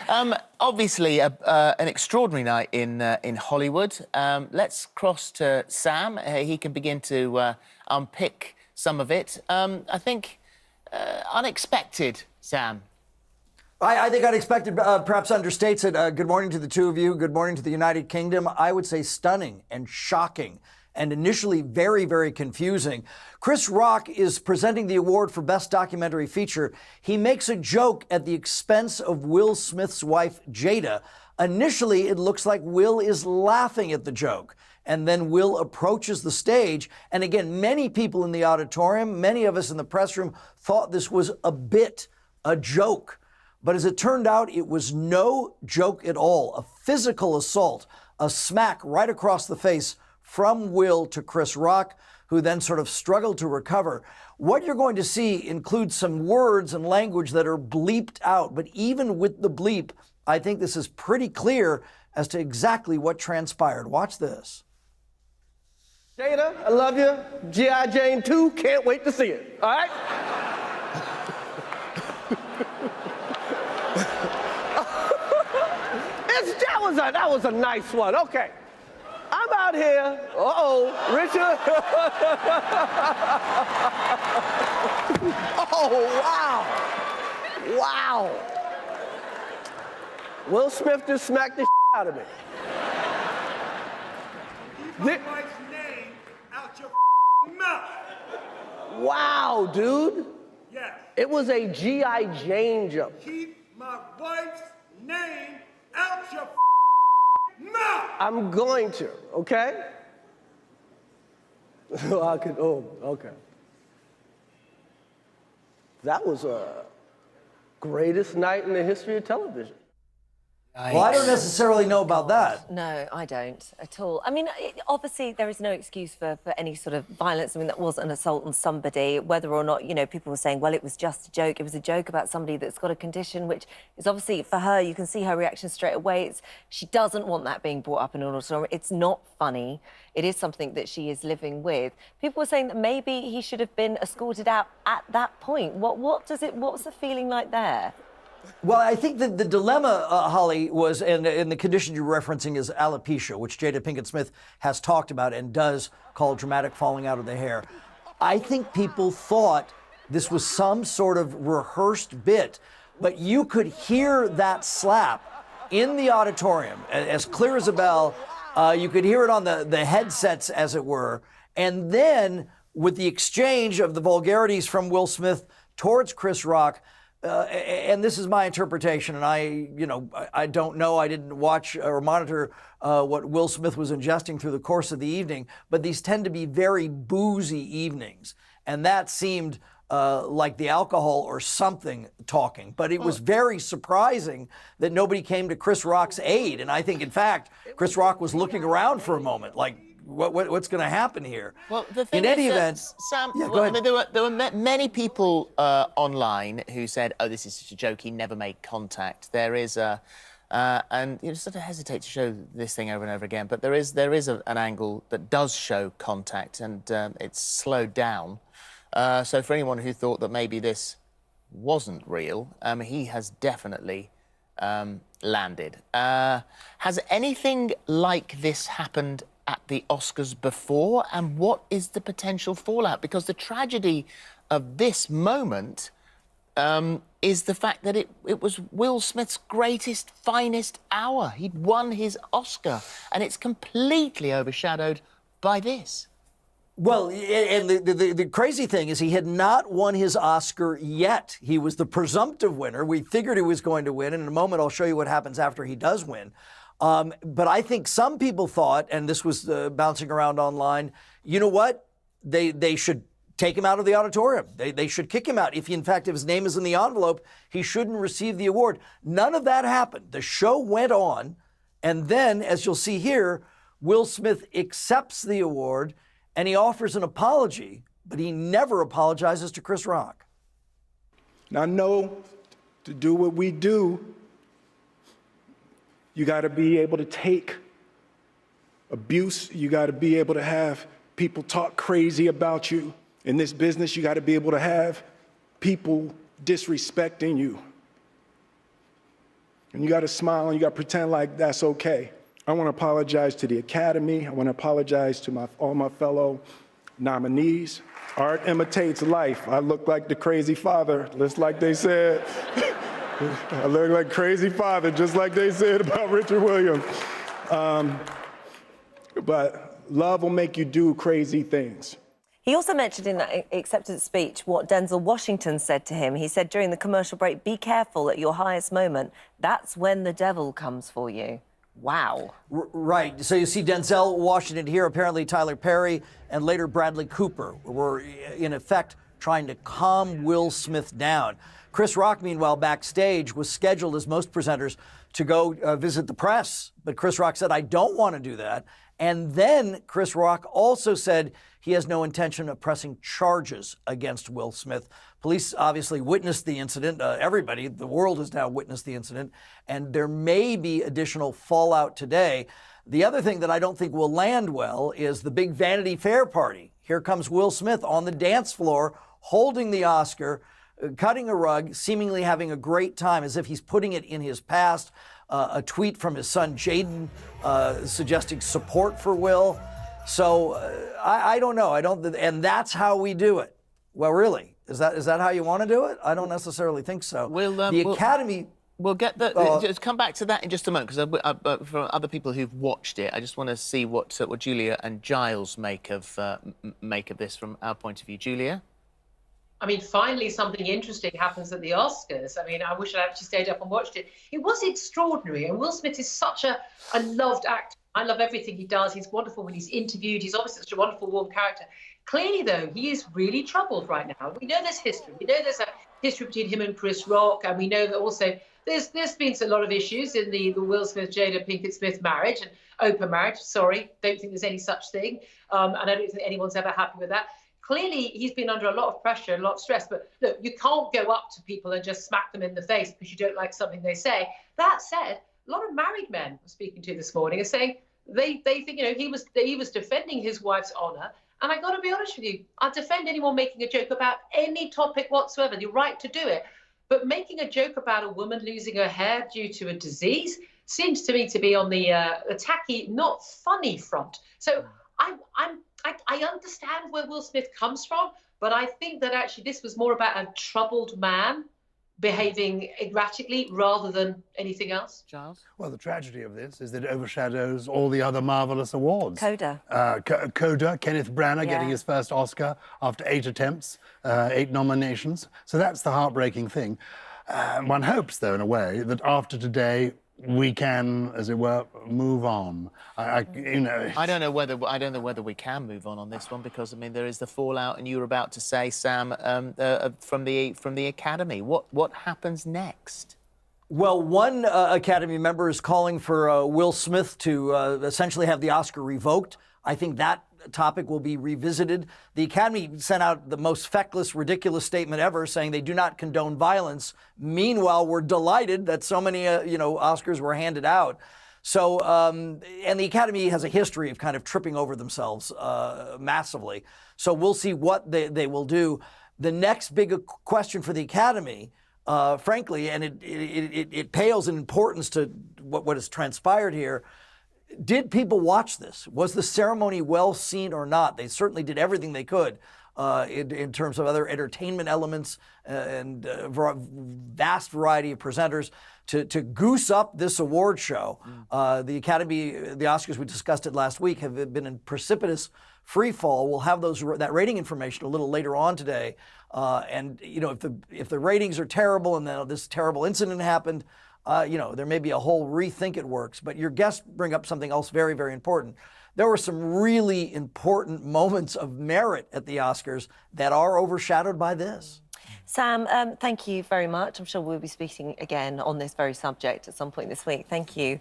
Obviously, an extraordinary night in Hollywood. Let's cross to Sam. He can begin to unpick some of it. I think unexpected, Sam. I think unexpected perhaps understates it. Good morning to the two of you. Good morning to the United Kingdom. I would say stunning and shocking and initially very, very confusing. Chris Rock is presenting the award for Best Documentary Feature. He makes a joke at the expense of Will Smith's wife, Jada. Initially, it looks like Will is laughing at the joke. And then Will approaches the stage. And again, many people in the auditorium, many of us in the press room thought this was a bit, a joke. But as it turned out, it was no joke at all. A physical assault, a smack right across the face from Will to Chris Rock, who then sort of struggled to recover. What you're going to see includes some words and language that are bleeped out. But even with the bleep, I think this is pretty clear as to exactly what transpired. Watch this. Jada, I love you. G.I. Jane 2, can't wait to see it. All right? That was a nice one. Okay. I'm out here. Richard. Oh, wow. Wow. Will Smith just smacked the out of me. Keep my wife's name out your mouth. Wow, dude. Yes. It was a G.I. Jane jump. Keep my wife's name out your mouth. I'm going to, okay? Okay. That was a greatest night in the history of television. Well, I don't necessarily know about that. No, I don't at all. I mean, obviously, there is no excuse for any sort of violence. I mean, that was an assault on somebody, whether or not, you know, people were saying, well, it was just a joke. It was a joke about somebody that's got a condition, which is obviously, for her, you can see her reaction straight away. She doesn't want that being brought up in an auditorium. It's not funny. It is something that she is living with. People were saying that maybe he should have been escorted out at that point. What's the feeling like there? Well, I think that the dilemma, Holly, was, and the condition you're referencing is alopecia, which Jada Pinkett Smith has talked about and does call dramatic falling out of the hair. I think people thought this was some sort of rehearsed bit, but you could hear that slap in the auditorium, as clear as a bell. You could hear it on the headsets, as it were. And then with the exchange of the vulgarities from Will Smith towards Chris Rock, and this is my interpretation, and I don't know, I didn't watch or monitor what Will Smith was ingesting through the course of the evening, but these tend to be very boozy evenings, and that seemed like the alcohol or something talking. But it was very surprising that nobody came to Chris Rock's aid, and I think, in fact, Chris Rock was looking around for a moment, like, what's going to happen here? Well, the thing in any is, event, Sam, yeah, go ahead. there were many people online who said, "Oh, this is just a joke. He never made contact." There is and you sort of hesitate to show this thing over and over again, but there is an angle that does show contact, and it's slowed down. So for anyone who thought that maybe this wasn't real, he has definitely landed. Has anything like this happened at the Oscars before, and what is the potential fallout? Because the tragedy of this moment is the fact that it was Will Smith's greatest, finest hour. He'd won his Oscar, and it's completely overshadowed by this. Well, and the crazy thing is he had not won his Oscar yet. He was the presumptive winner. We figured he was going to win, and in a moment I'll show you what happens after he does win. But I think some people thought, and this was bouncing around online, you know what? They should take him out of the auditorium. They should kick him out. If his name is in the envelope, he shouldn't receive the award. None of that happened. The show went on, and then, as you'll see here, Will Smith accepts the award, and he offers an apology, but he never apologizes to Chris Rock. Now, I know to do what we do, you got to be able to take abuse. You got to be able to have people talk crazy about you. In this business, you got to be able to have people disrespecting you. And you got to smile and you got to pretend like that's okay. I want to apologize to the Academy. I want to apologize to all my fellow nominees. Art imitates life. I look like the crazy father, just like they said. I look like crazy father, just like they said about Richard Williams. But love will make you do crazy things. He also mentioned in that acceptance speech what Denzel Washington said to him. He said during the commercial break, be careful at your highest moment. That's when the devil comes for you. Wow. Right. So you see Denzel Washington here, apparently Tyler Perry, and later Bradley Cooper were, in effect, trying to calm Will Smith down. Chris Rock, meanwhile, backstage, was scheduled, as most presenters, to go visit the press. But Chris Rock said, I don't want to do that. And then Chris Rock also said he has no intention of pressing charges against Will Smith. Police obviously witnessed the incident. Everybody, the world has now witnessed the incident. And there may be additional fallout today. The other thing that I don't think will land well is the big Vanity Fair party. Here comes Will Smith on the dance floor, holding the Oscar, cutting a rug, seemingly having a great time, as if he's putting it in his past. A tweet from his son Jaden suggesting support for Will. So I don't know. And that's how we do it. Well, really, is that how you want to do it? I don't necessarily think so. The Academy. We'll get just come back to that in just a moment, because for other people who've watched it, I just want to see what Julia and Giles make of this from our point of view. Julia? I mean, finally, something interesting happens at the Oscars. I mean, I wish I'd actually stayed up and watched it. It was extraordinary. And Will Smith is such a loved actor. I love everything he does. He's wonderful when he's interviewed. He's obviously such a wonderful, warm character. Clearly, though, he is really troubled right now. We know there's history. We know there's a history between him and Chris Rock. And we know that also there's been a lot of issues in the Will Smith-Jada Pinkett Smith marriage and open marriage. Sorry, don't think there's any such thing. And I don't think anyone's ever happy with that. Clearly, he's been under a lot of pressure, a lot of stress. But look, you can't go up to people and just smack them in the face because you don't like something they say. That said, a lot of married men we're speaking to this morning are saying they think, you know, he was defending his wife's honor. And I got to be honest with you, I'd defend anyone making a joke about any topic whatsoever. You're right to do it. But making a joke about a woman losing her hair due to a disease seems to me to be on the tacky, not funny front. So I understand where Will Smith comes from, but I think that actually this was more about a troubled man behaving erratically rather than anything else. Giles? Well, the tragedy of this is that it overshadows all the other marvellous awards. Coda. Coda, Kenneth Branagh getting his first Oscar after 8 attempts, 8 nominations. So that's the heartbreaking thing. One hopes, though, in a way, that after today, we can, as it were, move on. I don't know whether we can move on this one, because I mean there is the fallout, and you were about to say, Sam, from the Academy. What happens next? Well, one Academy member is calling for Will Smith to essentially have the Oscar revoked. I think that topic will be revisited. The Academy sent out the most feckless, ridiculous statement ever, saying they do not condone violence. Meanwhile, we're delighted that so many, Oscars were handed out. So, and the Academy has a history of kind of tripping over themselves massively. So we'll see what they will do. The next big question for the Academy, frankly, and it pales in importance to what has transpired here. Did people watch this? Was the ceremony well seen or not? They certainly did everything they could in terms of other entertainment elements and vast variety of presenters to goose up this award show. The Academy, the Oscars, we discussed it last week, have been in precipitous free fall. We'll have that rating information a little later on today. And if the ratings are terrible and then this terrible incident happened, there may be a whole rethink it works. But your guests bring up something else very, very important. There were some really important moments of merit at the Oscars that are overshadowed by this. Sam, thank you very much. I'm sure we'll be speaking again on this very subject at some point this week. Thank you.